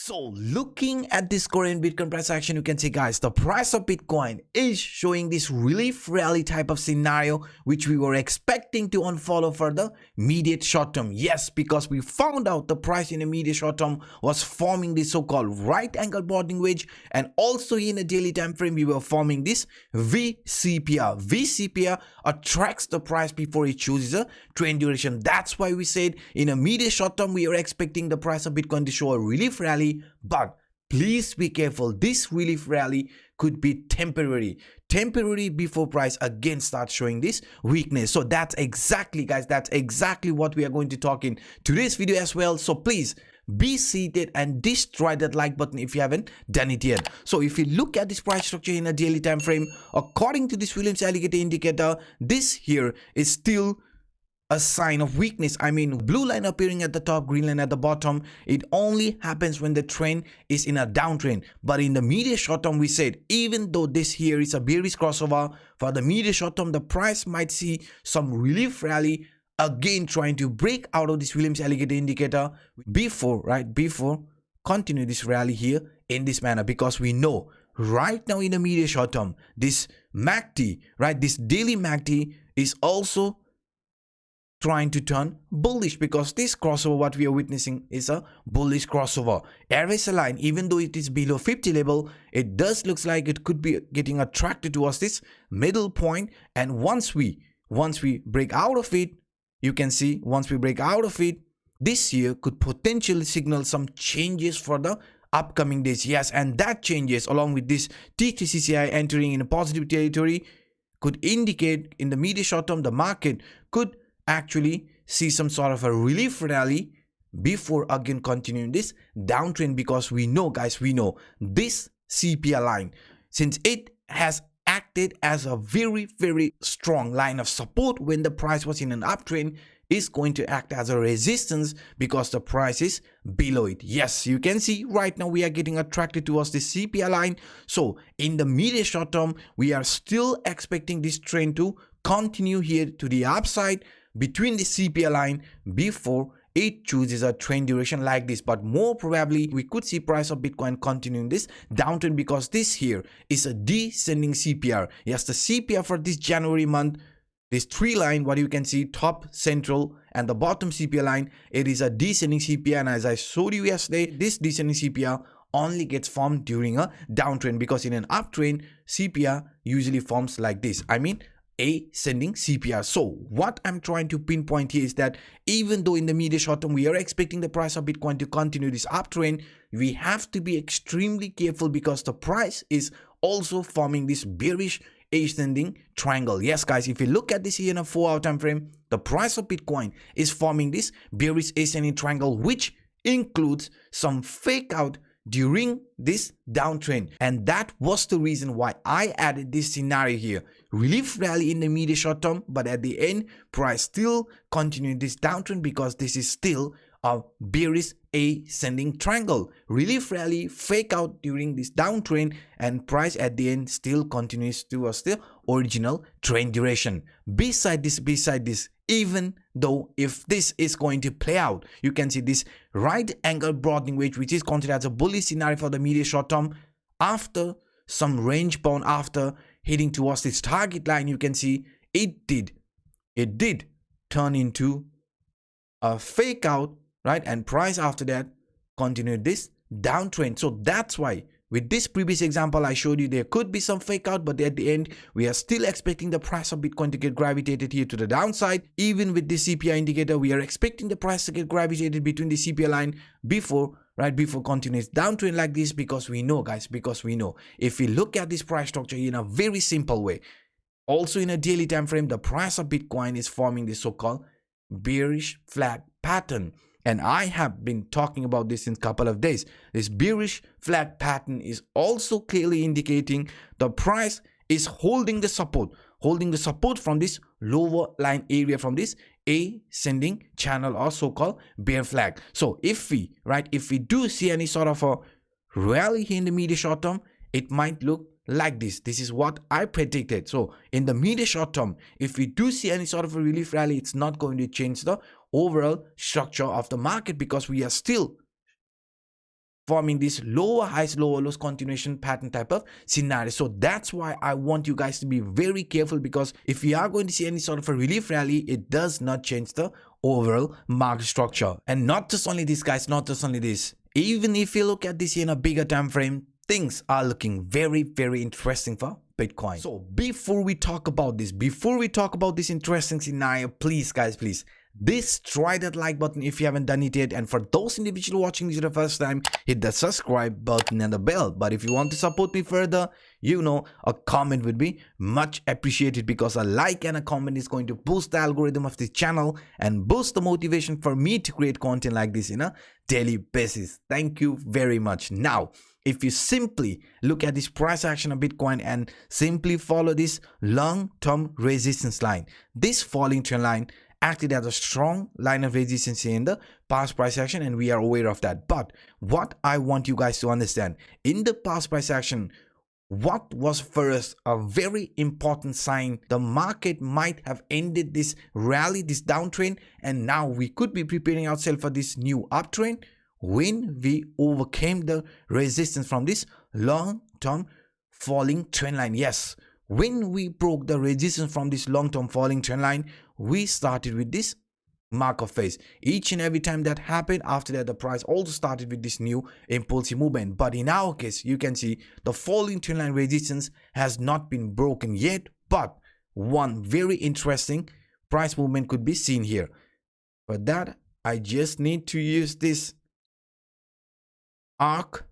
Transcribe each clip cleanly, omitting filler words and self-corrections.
So looking at this current Bitcoin price action, you can see guys, the price of Bitcoin is showing this relief rally type of scenario which we were expecting to unfollow for the immediate short term. Yes, because we found out the price in the immediate short term was forming this so-called right angle bottom wedge, and also in a daily time frame we were forming this VCPR. VCPR attracts the price before it chooses a trend duration. That's why we said in a immediate short term we are expecting the price of Bitcoin to show a relief rally. But please be careful, this relief rally could be temporary before price again starts showing this weakness. So that's exactly, guys, that's exactly what we are going to talk in today's video as well. So please be seated and destroy that like button if you haven't done it yet. So if you look at this price structure in a daily time frame, according to this Williams alligator indicator, this here is still a sign of weakness. I mean, blue line appearing at the top, green line at the bottom. It only happens when the trend is in a downtrend. But in the immediate short term, we said even though this here is a bearish crossover, for the immediate short term the price might see some relief rally again, trying to break out of this Williams alligator indicator before continue this rally here in this manner. Because we know right now in the immediate short term, this MACD, right, this daily MACD is also trying to turn bullish, because this crossover what we are witnessing is a bullish crossover. RSI line, even though it is below 50 level, it does looks like it could be getting attracted towards this middle point. And once we break out of it, you can see once we break out of it, this year could potentially signal some changes for the upcoming days. Yes, and that changes along with this T3CCI entering in a positive territory could indicate in the immediate short term the market could actually see some sort of a relief rally before again continuing this downtrend. Because we know, guys, we know this CPR line, since it has acted as a very strong line of support when the price was in an uptrend, is going to act as a resistance because the price is below it. Yes, you can see right now we are getting attracted towards the CPR line. So in the immediate short term we are still expecting this trend to continue here to the upside between the CPR line before it chooses a trend duration like this. But more probably we could see price of Bitcoin continuing this downtrend, because this here is a descending CPR. Yes, the CPR for this January month, this three line, what you can see, top, central and the bottom CPR line, it is a descending CPR. And as I showed you yesterday, this descending CPR only gets formed during a downtrend, because in an uptrend CPR usually forms like this, I mean ascending CPR. So what I'm trying to pinpoint here is that even though in the immediate short term we are expecting the price of Bitcoin to continue this uptrend, we have to be extremely careful, because the price is also forming this bearish ascending triangle. Yes, guys, if you look at this here in a 4-hour time frame, the price of Bitcoin is forming this bearish ascending triangle, which includes some fake out during this downtrend. And that was the reason why I added this scenario here: relief rally in the immediate short term, but at the end price still continuing this downtrend, because this is still a bearish ascending triangle. Relief rally, fake out during this downtrend, and price at the end still continues towards the original trend duration. Beside this, even though if this is going to play out, you can see this right angle broadening wedge, which is considered as a bullish scenario for the immediate short term, after some range bound, after heading towards this target line, you can see it did turn into a fake out, right? And price after that continued this downtrend. So that's why with this previous example I showed you there could be some fake out, but at the end we are still expecting the price of Bitcoin to get gravitated here to the downside. Even with the CPI indicator, we are expecting the price to get gravitated between the CPI line before continuous downtrend like this, because we know, guys, if we look at this price structure in a very simple way, also in a daily time frame, the price of Bitcoin is forming this so-called bearish flag pattern. And I have been talking about this in a couple of days. This bearish flag pattern is also clearly indicating the price is holding the support from this lower line area, from this ascending channel or so-called bear flag. So if we do see any sort of a rally here in the immediate short term, it might look like this. This is what I predicted. So in the immediate short term, if we do see any sort of a relief rally, it's not going to change the overall structure of the market, because we are still forming this lower highs, lower lows continuation pattern type of scenario. So that's why I want you guys to be very careful, because if we are going to see any sort of a relief rally, it does not change the overall market structure. And not just only this, guys, not just only this, even if you look at this in a bigger time frame, things are looking very, very interesting for Bitcoin. So before we talk about this interesting scenario, please guys, please try that like button if you haven't done it yet, and for those individuals watching this for the first time, hit the subscribe button and the bell. But if you want to support me further, you know, a comment would be much appreciated, because a like and a comment is going to boost the algorithm of this channel and boost the motivation for me to create content like this in a daily basis. Thank you very much. Now, if you simply look at this price action of Bitcoin and simply follow this long-term resistance line, this falling trend line acted as a strong line of resistance in the past price action, and we are aware of that. But what I want you guys to understand, in the past price action, what was first a very important sign the market might have ended this rally, this downtrend, and now we could be preparing ourselves for this new uptrend when we overcame the resistance from this long-term falling trend line. Yes, when we broke the resistance from this long-term falling trend line, we started with this markup phase. Each and every time that happened, after that the price also started with this new impulsive movement. But in our case, you can see the falling trend line resistance has not been broken yet, but one very interesting price movement could be seen here. For that, I just need to use this arc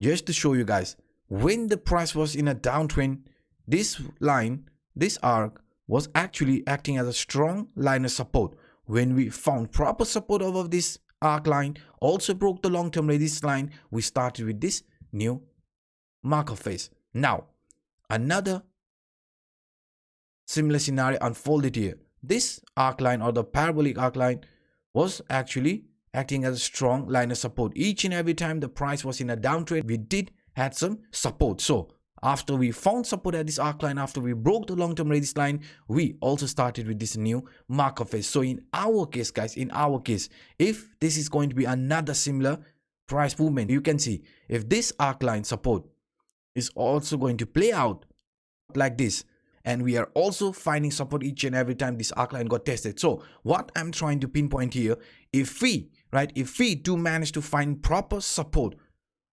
just to show you guys, when the price was in a downtrend, this line, this arc was actually acting as a strong line of support. When we found proper support over this arc line, also broke the long-term resistance line, we started with this new markup phase. Now, another similar scenario unfolded here. This arc line, or the parabolic arc line, was actually acting as a strong line of support. Each and every time the price was in a downtrend, we did had some support. So after we found support at this arc line, after we broke the long-term resistance line, we also started with this new markup phase. So in our case, guys, in our case, if this is going to be another similar price movement, you can see if this arc line support is also going to play out like this, and we are also finding support each and every time this arc line got tested. So what I'm trying to pinpoint here, if we do manage to find proper support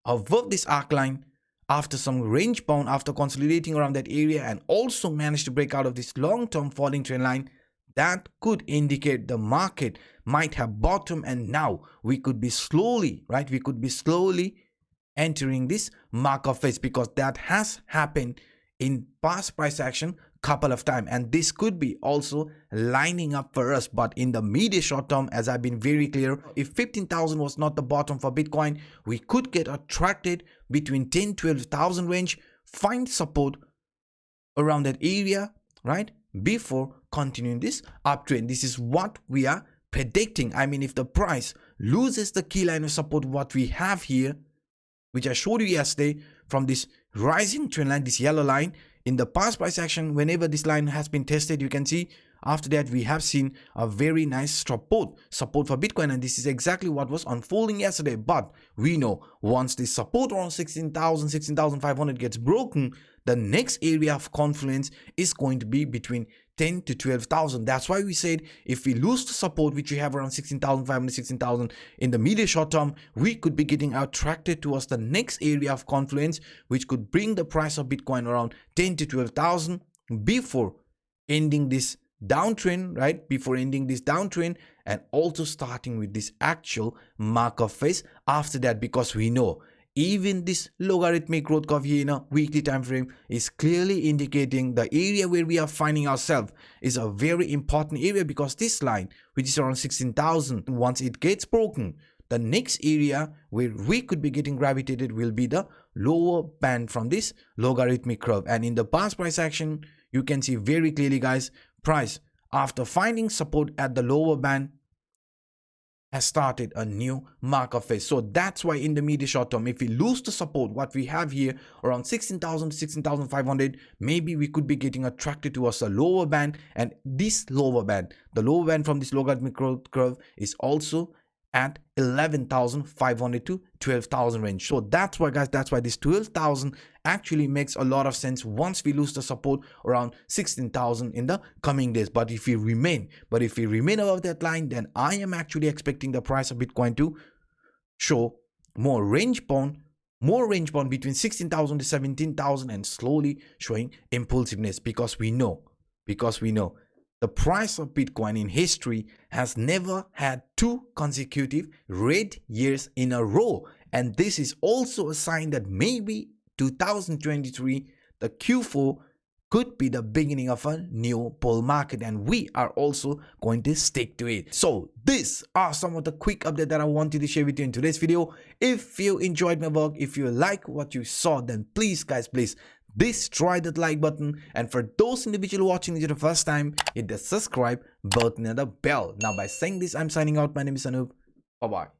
above this arc line, after some range bound, after consolidating around that area, and also manage to break out of this long-term falling trend line, that could indicate the market might have bottomed, and now we could be slowly, entering this markup phase, because that has happened in past price action couple of times, and this could be also lining up for us. But in the medium short term, as I've been very clear, if 15,000 was not the bottom for Bitcoin, we could get attracted between 10-12,000 range, find support around that area, right, before continuing this uptrend. This is what we are predicting. I mean, if the price loses the key line of support what we have here, which I showed you yesterday, from this rising trend line, this yellow line, in the past price action, whenever this line has been tested, you can see after that we have seen a very nice support for Bitcoin, and this is exactly what was unfolding yesterday. But we know once this support around 16,000, 16,500 gets broken, the next area of confluence is going to be between 10 to 12,000. That's why we said if we lose the support which we have around 16,500, 16,000 in the medium short term, we could be getting attracted towards the next area of confluence, which could bring the price of Bitcoin around 10 to 12,000 before ending this downtrend, right? Before ending this downtrend, and also starting with this actual markup phase after that, because we know even this logarithmic growth curve here in a weekly time frame is clearly indicating the area where we are finding ourselves is a very important area, because this line, which is around 16,000, once it gets broken, the next area where we could be getting gravitated will be the lower band from this logarithmic curve. And in the past price action, you can see very clearly, guys, price after finding support at the lower band has started a new markup phase. So that's why in the medium short term, if we lose the support what we have here around 16,000 to 16,500, maybe we could be getting attracted towards a lower band, and this lower band, the lower band from this logarithmic growth curve, is also at 11,500 to 12,000 range. So that's why, guys, that's why this 12,000 actually makes a lot of sense once we lose the support around 16,000 in the coming days. But if we remain above that line, then I am actually expecting the price of Bitcoin to show more range bound between 16,000 to 17,000 and slowly showing impulsiveness, because we know the price of Bitcoin in history has never had 2 consecutive red years in a row. And this is also a sign that maybe 2023, the Q4, could be the beginning of a new bull market, and we are also going to stick to it. So these are some of the quick updates that I wanted to share with you in today's video. If you enjoyed my work, if you like what you saw, then please, guys, please destroy that like button, and for those individuals watching this for the first time, hit the subscribe button and the bell. Now by saying this, I'm signing out. My name is Anup. Bye bye.